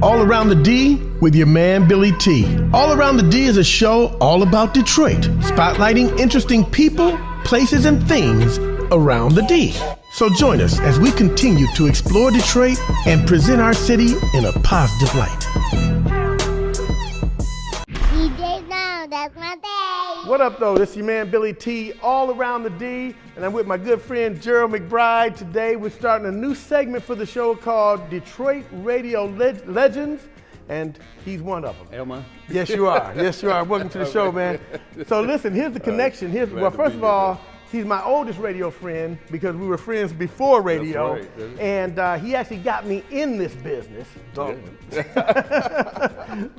All Around the D with your man BillyT. All Around the D is a show all about Detroit, spotlighting interesting people, places, and things around the D. So join us as we continue to explore Detroit and present our city in a positive light. DJ Now, that's my day. What up, though? This is your man BillyT, All Around the D, and I'm with my good friend Gerald McBride. Today, we're starting a new segment for the show called Detroit Radio Legends, and he's one of them. Am I? Yes, you are. Yes, you are. Welcome to the show, man. So listen, here's the connection. Well, first of all, he's my oldest radio friend because we were friends before radio. That's right. And he actually got me in this business.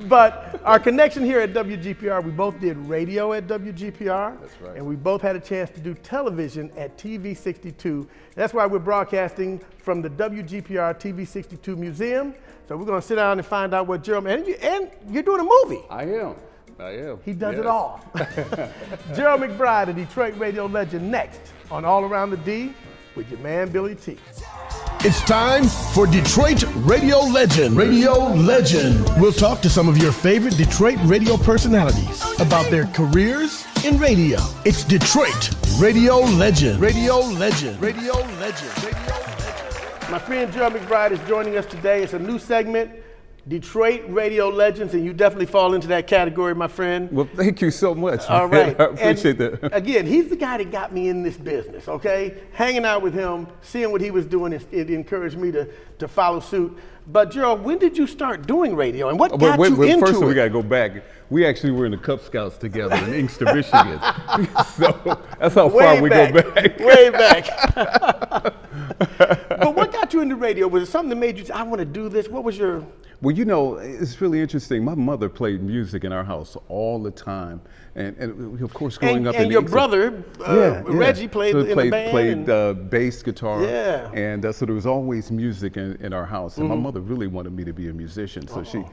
But our connection here at WGPR, we both did radio at WGPR. That's right. And we both had a chance to do television at TV 62. That's why we're broadcasting from the WGPR TV 62 Museum. So we're going to sit down and find out what Gerald, and you're doing a movie. I am. He does it all. Gerald McBride, a Detroit radio legend, next on All Around the D with your man BillyT. It's time for Detroit Radio Legend. We'll talk to some of your favorite Detroit radio personalities about their careers in radio. It's Detroit Radio Legend. My friend Gerald McBride is joining us today. It's a new segment, Detroit Radio Legends, and you definitely fall into that category, my friend. Well, thank you so much. All right. I appreciate that. Again, he's the guy that got me in this business, okay? Hanging out with him, seeing what he was doing, it encouraged me to follow suit. But Gerald, when did you start doing radio, and what got you into first of all, it? we got to go back. We actually were in the Cub Scouts together in Inkster, Michigan. So that's how far we go back. Way back. But what got you into radio? Was it something that made you say, I want to do this? What was your... Well, you know, it's really interesting. My mother played music in our house all the time. And of course, growing up in And your Inkster, brother, Reggie, played in the band. Played bass guitar. Yeah. And so there was always music in our house. And my mother really wanted me to be a musician. So she,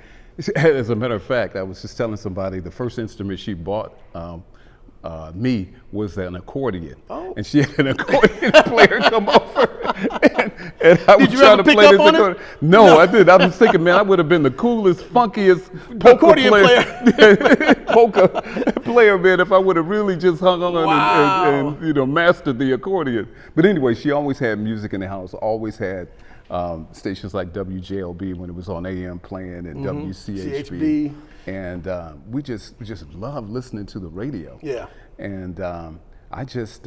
as a matter of fact, I was just telling somebody the first instrument she bought me was an accordion. Oh. And she had an accordion player come over. And I was Did you trying ever to pick play up this on it? accordion. No, I did. I was thinking, man, I would have been the coolest, funkiest polka player, man, if I would have really just hung on and you know, mastered the accordion. But anyway, she always had music in the house, always had stations like WJLB when it was on AM playing, and WCHB. And we just loved listening to the radio. Yeah. And I just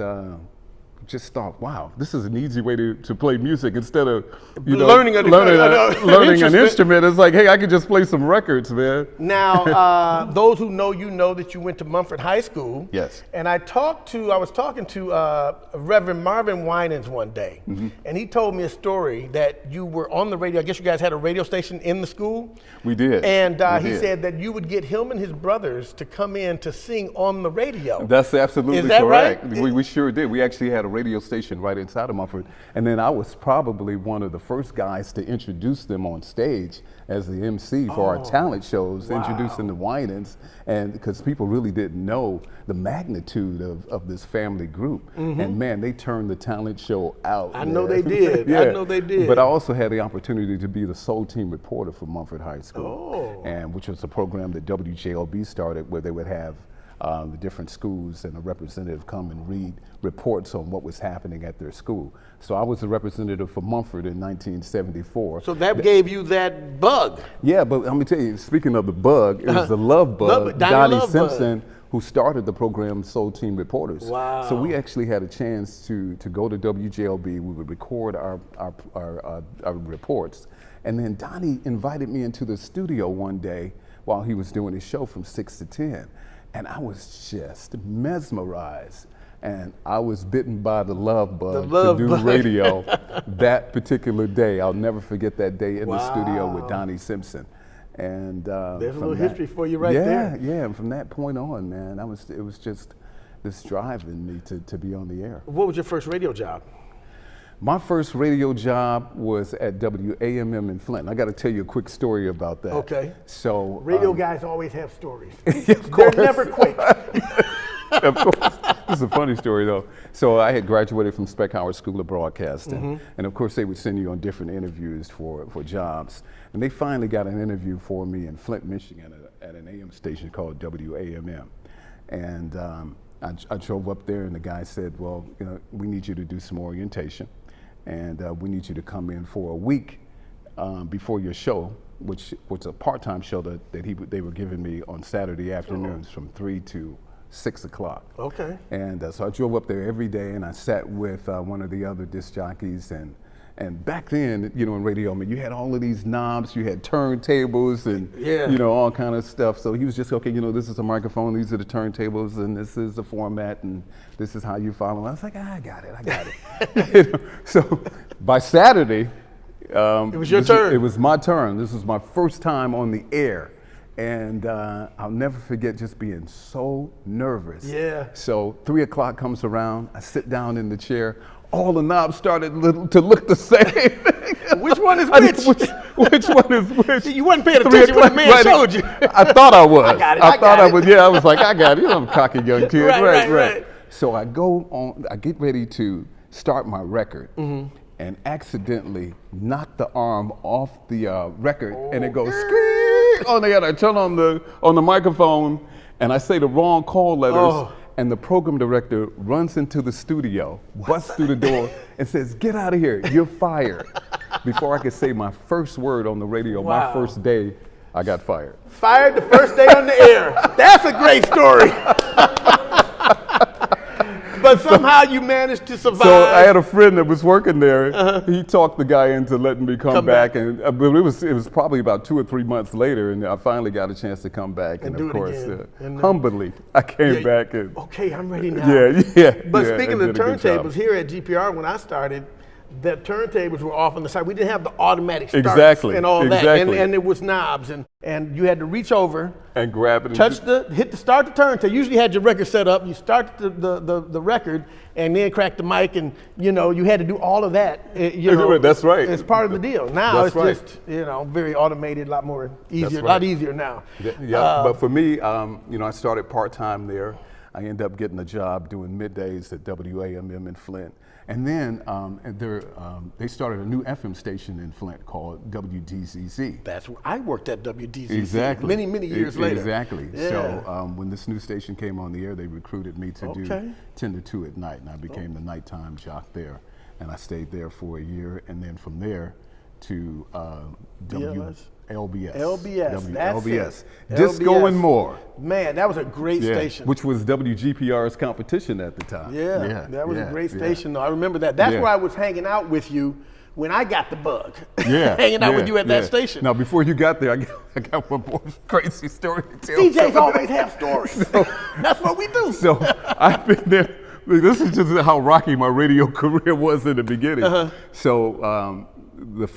thought, wow, this is an easy way to play music instead of learning an instrument. It's like, hey, I can just play some records, man. Now, those who know you know that you went to Mumford High School. Yes. And I was talking to Reverend Marvin Winans one day, and he told me a story that you were on the radio. I guess you guys had a radio station in the school. We did. And he said that you would get him and his brothers to come in to sing on the radio. That's absolutely Is that correct. Right? We sure did. We actually had a radio station right inside of Mumford, and then I was probably one of the first guys to introduce them on stage as the MC for our talent shows, introducing the Winans, and because people really didn't know the magnitude of this family group. And man, they turned the talent show out. I know they did. Yeah. I know they did. But I also had the opportunity to be the soul team reporter for Mumford High School, and which was a program that WJLB started where they would have the different schools and a representative come and read reports on what was happening at their school. So I was a representative for Mumford in 1974. So that gave you that bug. Yeah, but let me tell you, speaking of the bug, it was the love bug, Donnie Simpson, who started the program Soul Team Reporters. Wow. So we actually had a chance to go to WJLB. We would record our reports. And then Donnie invited me into the studio one day while he was doing his show from 6 to 10. And I was just mesmerized. And I was bitten by the love bug to do radio that particular day. I'll never forget that day in the studio with Donnie Simpson. And there's a little history for you there. Yeah, and from that point on, man, it was just this drive in me to be on the air. What was your first radio job? My first radio job was at WAMM in Flint. I got to tell you a quick story about that. Okay. So radio guys always have stories. Of course. They're never quick. Of course. This is a funny story, though. So I had graduated from Speck Howard School of Broadcasting, and of course they would send you on different interviews for jobs. And they finally got an interview for me in Flint, Michigan at an AM station called WAMM. And I drove up there and the guy said, well, we need you to do some orientation and we need you to come in for a week before your show, which was a part-time show that they were giving me on Saturday afternoons from 3 to 6 o'clock. Okay. And so I drove up there every day and I sat with one of the other disc jockeys and back then, in radio, you had all of these knobs, you had turntables and, all kind of stuff. So he was just, okay, this is a microphone, these are the turntables, and this is the format, and this is how you follow. I was like, I got it. So by Saturday, it was your turn. It was my turn. This was my first time on the air. And I'll never forget just being so nervous. Yeah. So 3 o'clock comes around, I sit down in the chair, all the knobs started to look the same. Which one is which? Which one is which? You wasn't paying attention when the man showed you. I thought I was. I got it. I thought I was. Yeah, I was like, I got it. I'm a cocky young kid. Right. So I get ready to start my record. And accidentally knock the arm off the record, and it goes squeak on the other. I turn on the microphone, and I say the wrong call letters, and the program director runs into the studio, busts through the door, and says, "Get out of here! You're fired!" Before I could say my first word on the radio, my first day, I got fired. Fired the first day on the air. That's a great story. But somehow you managed to survive. So I had a friend that was working there. He talked the guy into letting me come back, and but it was probably about 2 or 3 months later, and I finally got a chance to come back. And of course, humbly, I came back. And okay, I'm ready now. Yeah. But speaking of turntables, here at GPR, when I started, the turntables were off on the side. We didn't have the automatic starts and all that, and it was knobs, and you had to reach over and grab it, and start the turntable. You usually had your record set up. You start the record, and then crack the mic, and you had to do all of that. That's right. It's part of the deal. Now it's just very automated, a lot more easier, a lot easier now. Yeah, but for me, I started part-time there. I ended up getting a job doing middays at WAMM in Flint. And then they started a new FM station in Flint called WDZZ. That's where I worked at WDZZ. Exactly. Many years later. Exactly. Yeah. So when this new station came on the air, they recruited me to do 10 to 2 at night, and I became the nighttime jock there. And I stayed there for a year, and then from there to LBS. LBS. Disco and More. Man, that was a great station. Which was WGPR's competition at the time. Yeah, that was a great station, though. I remember that. That's where I was hanging out with you when I got the bug. Hanging out with you at that station. Now, before you got there, I got one more crazy story to tell. DJs always have stories. That's what we do. So I've been there. This is just how rocky my radio career was in the beginning. So the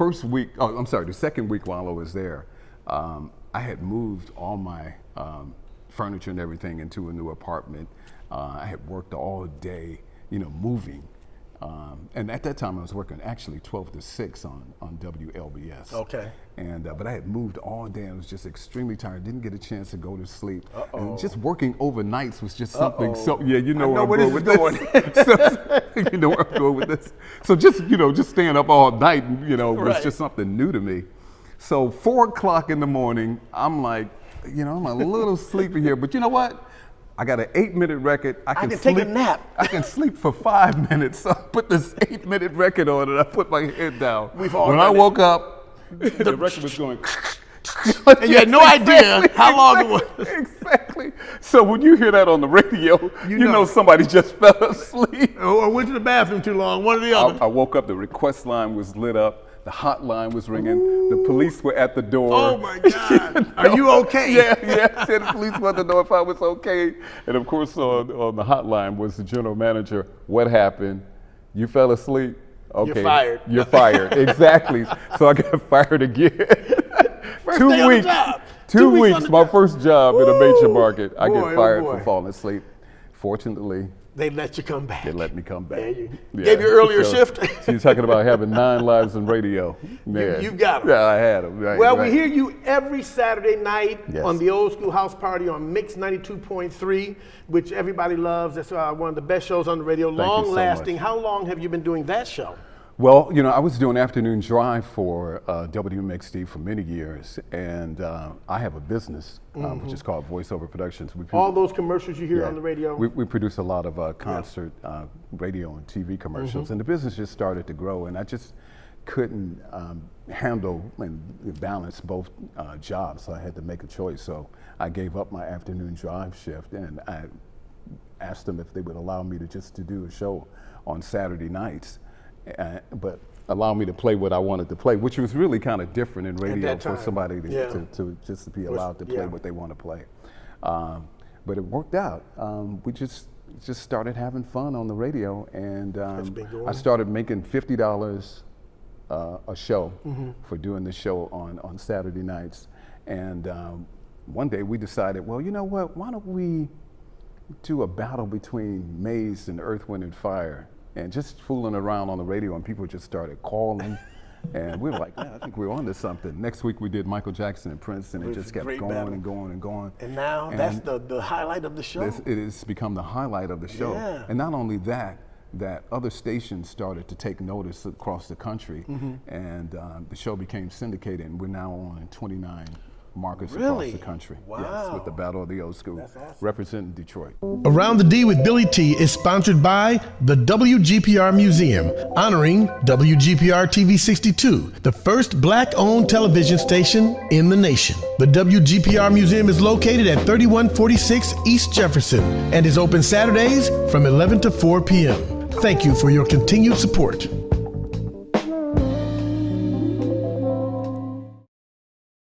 second week while I was there, I had moved all my furniture and everything into a new apartment. I had worked all day, moving. And at that time I was working actually 12 to 6 on WLBS. Okay. And but I had moved all day and I was just extremely tired. Didn't get a chance to go to sleep. And just working overnights was just something. So you know where I'm going with this. You know where I'm going with this. So just staying up all night, was just something new to me. So 4 o'clock in the morning, I'm like, I'm a little sleepy here, but you know what? I got an 8-minute record. I can take a nap. I can sleep for 5 minutes. So I put this 8-minute record on and I put my head down. When I woke up, the record was going. And you had no idea how long it was. Exactly. So when you hear that on the radio, you know somebody just fell asleep. Or went to the bathroom too long, one or the other. I woke up, the request line was lit up. The hotline was ringing. The police were at the door. Oh my God! Are you okay? Yeah. The police wanted to know if I was okay. And of course, on the hotline was the general manager. What happened? You fell asleep. Okay. You're fired. You're fired. Exactly. So I got fired again. First 2 day weeks. on the job. 2 weeks. My first job in a major market. I get fired boy. for falling asleep. Fortunately, they let you come back. They let me come back. Gave you earlier shift. So you're talking about having 9 lives in radio. You've got them. Yeah, I had them. Right, well, we hear you every Saturday night Yes. on the Old School House Party on Mix 92.3, which everybody loves. That's one of the best shows on the radio. Thank you so Long lasting. much. How long have you been doing that show? Well, I was doing afternoon drive for WMXD for many years, and I have a business which is called Voiceover Productions. All those commercials you hear on the radio? We produce a lot of concert radio and TV commercials, and the business just started to grow, and I just couldn't handle and balance both jobs, so I had to make a choice. So I gave up my afternoon drive shift, and I asked them if they would allow me to do a show on Saturday nights. But allow me to play what I wanted to play, which was really kind of different in radio for somebody to just be allowed to play what they want to play. But it worked out. We just started having fun on the radio, and I started making $50 a show for doing the show on Saturday nights. And one day we decided, well, you know what? Why don't we do a battle between Maze and Earth, Wind, and Fire? And just fooling around on the radio, and people just started calling, and we were like, man, I think we're on to something. Next week we did Michael Jackson and Prince, and it just kept going and going and going. And now that's the highlight of the show. It has become the highlight of the show. Yeah. And not only that other stations started to take notice across the country, and the show became syndicated, and we're now on in 29 markets across the country. Wow. Yes, with the Battle of the Old School, representing Detroit. Around the D with Billy T is sponsored by the WGPR Museum, honoring WGPR TV 62, the first black-owned television station in the nation. The WGPR Museum is located at 3146 East Jefferson and is open Saturdays from 11 to 4 p.m. Thank you for your continued support.